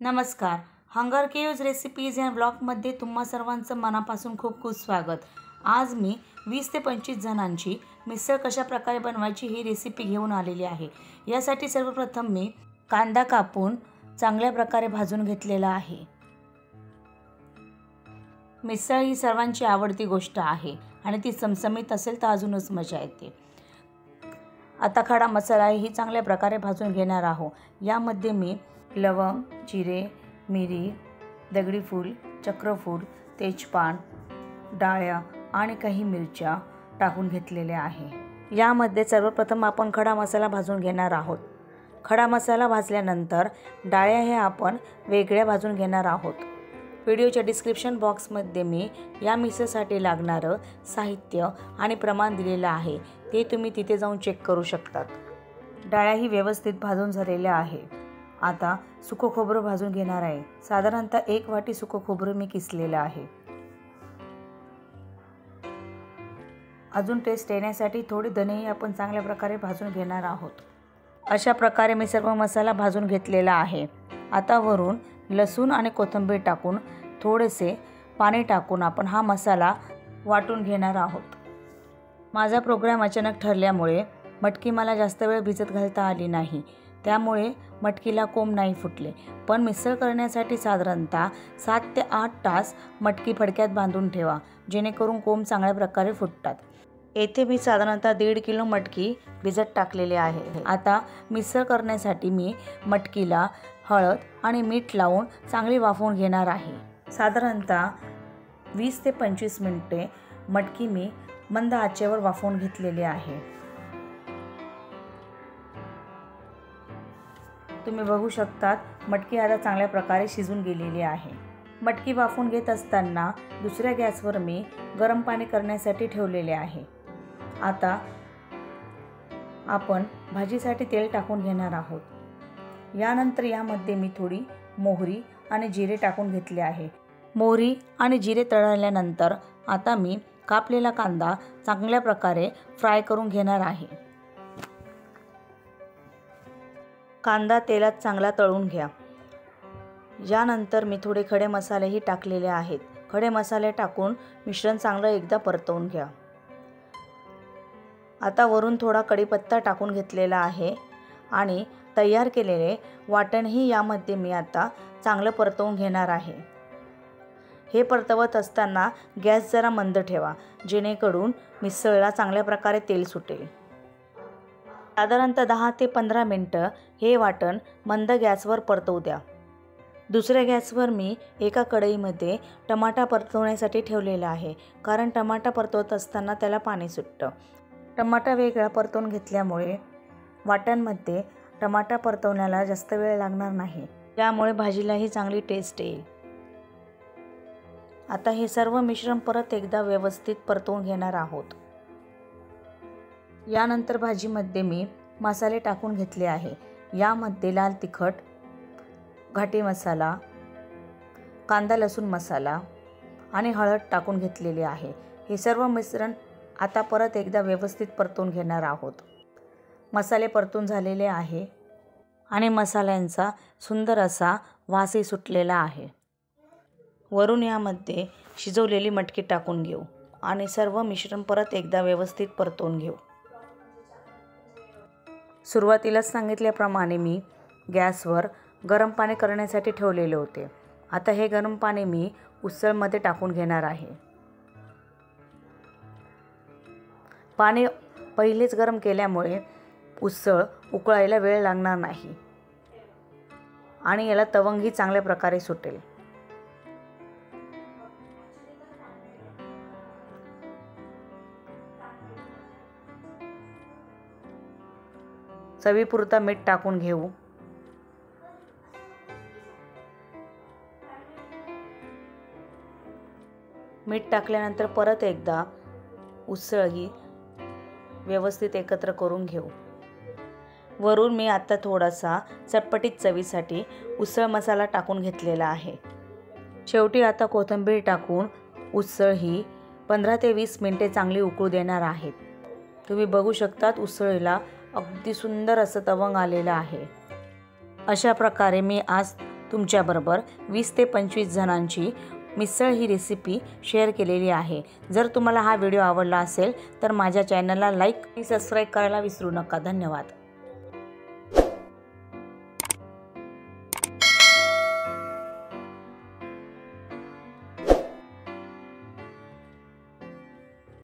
नमस्कार. Hunger caves recipes या ब्लॉगमध्ये तुम्हा सर्वांचं मनापासून खूप खूप स्वागत. आज मी 20 ते 25 जणांची मिसळ कशा प्रकारे बनवायची ही रेसिपी घेऊन आलेली आहे. यासाठी सर्वप्रथम मी कांदा कापून चांगल्या प्रकारे भाजून घेतलेला आहे. मिसळ ही सर्वांची आवडती गोष्ट आहे आणि ती चमचमीत असेल तर अजूनच मजा येते. आता खडा मसाला ही चांगल्या प्रकारे भाजून घेणार आहोत. यामध्ये मी लवंग, जिरे, मिरी, दगडी फूल, चक्रफूल, तेजपान, डाळ्या आणि काही मिरच्या टाकून घेतलेले आहे. यामध्ये सर्वप्रथम आपण खडा मसाला भाजून घेणार आहोत. खडा मसाला भाजल्यानंतर डाळ्या हे आपण वेगळ्या भाजून घेणार आहोत. व्हिडिओच्या डिस्क्रिप्शन बॉक्समध्ये मी या मिसळसाठी लागणारं साहित्य आणि प्रमाण दिलेलं आहे, ते तुम्ही तिथे जाऊन चेक करू शकतात. डाळ्याही व्यवस्थित भाजून झालेल्या आहे. आता सुकं खोबरं भाजून घेणार आहे. साधारणतः 1 वाटी सुकं खोबरं मी किसलेलं आहे. अजून टेस्ट येण्यासाठी थोडे धनेही आपण चांगल्या प्रकारे भाजून घेणार आहोत. अशा प्रकारे मी सर्व मसाला भाजून घेतलेला आहे. आता वरून लसूण आणि कोथिंबीर टाकून थोडेसे पाणी टाकून आपण हा मसाला वाटून घेणार आहोत. माझा प्रोग्राम अचानक ठरल्यामुळे मटकी मला जास्त वेळ भिजत घालता आली नाही, त्यामुळे मटकीला कोंब नाही फुटले. पण मिसळ करण्यासाठी साधारणतः 7 ते 8 तास मटकी फडक्यात बांधून ठेवा, जेणेकरून कोंब चांगल्या प्रकारे फुटतात. येथे मी साधारणतः 1.5 किलो मटकी भिजत टाकलेली आहे. आता मिसळ करण्यासाठी मी मटकीला हळद आणि मीठ लावून चांगली वाफवून घेणार आहे. साधारणतः 20 ते 25 मिनिटे मटकी मी मंद आचेवर वाफवून घेतलेली आहे. तुम्ही बघू शकतात मटकी आता चांगल्या प्रकारे शिजून गेलेली आहे. मटकी वाफवून घेत असताना दुसऱ्या गॅसवर मी गरम पाणी करण्यासाठी ठेवलेले आहे. आता आपण भाजीसाठी तेल टाकून घेणार आहोत. यानंतर यामध्ये मी थोडी मोहरी आणि जिरे टाकून घेतले आहे. मोहरी आणि जिरे तळल्यानंतर आता मी कापलेला कांदा चांगल्या प्रकारे फ्राय करून घेणार आहे. कांदा तेलात चांगला तळून घ्या. यानंतर मी थोडे खडे मसालेही टाकलेले आहेत. खडे मसाले टाकून मिश्रण चांगलं एकदा परतवून घ्या. आता वरून थोडा कढीपत्ता टाकून घेतलेला आहे आणि तयार केलेले वाटणही यामध्ये मी आता चांगलं परतवून घेणार आहे. हे परतवत असताना गॅस जरा मंद ठेवा, जेणेकरून मिसळला चांगल्या प्रकारे तेल सुटेल. साधारणतः 10 ते 15 मिनटं हे वाटण मंद गॅसवर परतवू द्या. दुसऱ्या गॅसवर मी एका कढईमध्ये टमाटा परतवण्यासाठी ठेवलेला आहे, कारण टमाटा परतवत असताना त्याला पाणी सुटतं. टमाटा वेगळा परतवून घेतल्यामुळे वाटणमध्ये टमाटा परतवण्याला जास्त वेळ लागणार नाही, त्यामुळे भाजीलाही चांगली टेस्ट येईल. आता हे सर्व मिश्रण परत एकदा व्यवस्थित परतवून घेणार आहोत. यानंतर भाजीमध्ये मी मसाले टाकून घेतले आहे. यामध्ये लाल तिखट, घाटी मसाला, कांदा लसूण मसाला आणि हळद टाकून घेतलेले आहे. हे सर्व मिश्रण आता परत एकदा व्यवस्थित परतवून घेणार आहोत. मसाले परतून झालेले आहे आणि मसाल्यांचा सुंदर असा वासही सुटलेला आहे. वरून यामध्ये शिजवलेली मटकी टाकून घेऊ आणि सर्व मिश्रण परत एकदा व्यवस्थित परतवून घेऊ. सुरुवातीलाच सांगितल्याप्रमाणे मी गॅसवर गरम पाणी करण्यासाठी ठेवलेले होते. आता हे गरम पाणी मी उसळमध्ये टाकून घेणार आहे. पाणी पहिलेच गरम केल्यामुळे उसळ उकळायला वेळ लागणार नाही आणि याला तवंगही चांगल्या प्रकारे सुटेल. चवीपुरता मीठ टाकून घेऊ. मीठ टाकल्यानंतर परत एकदा उसळ ही व्यवस्थित एकत्र करून घेऊ. वरून मी आता थोडासा चटपटीत चवीसाठी उसळ मसाला टाकून घेतलेला आहे. शेवटी आता कोथिंबीर टाकून उसळ ही 15 ते 20 मिनिटे चांगली उकळू देणार आहेत. तुम्ही बघू शकतात उसळीला अगदी सुंदर असं तवंग आलेलं आहे. अशा प्रकारे मी आज तुमच्याबरोबर 20 ते 25 जणांची मिसळ ही रेसिपी शेअर केलेली आहे। जर तुम्हाला हा व्हिडिओ आवडला असेल तर माझ्या चॅनलला लाईक आणि सबस्क्राईब करायला विसरू नका। धन्यवाद।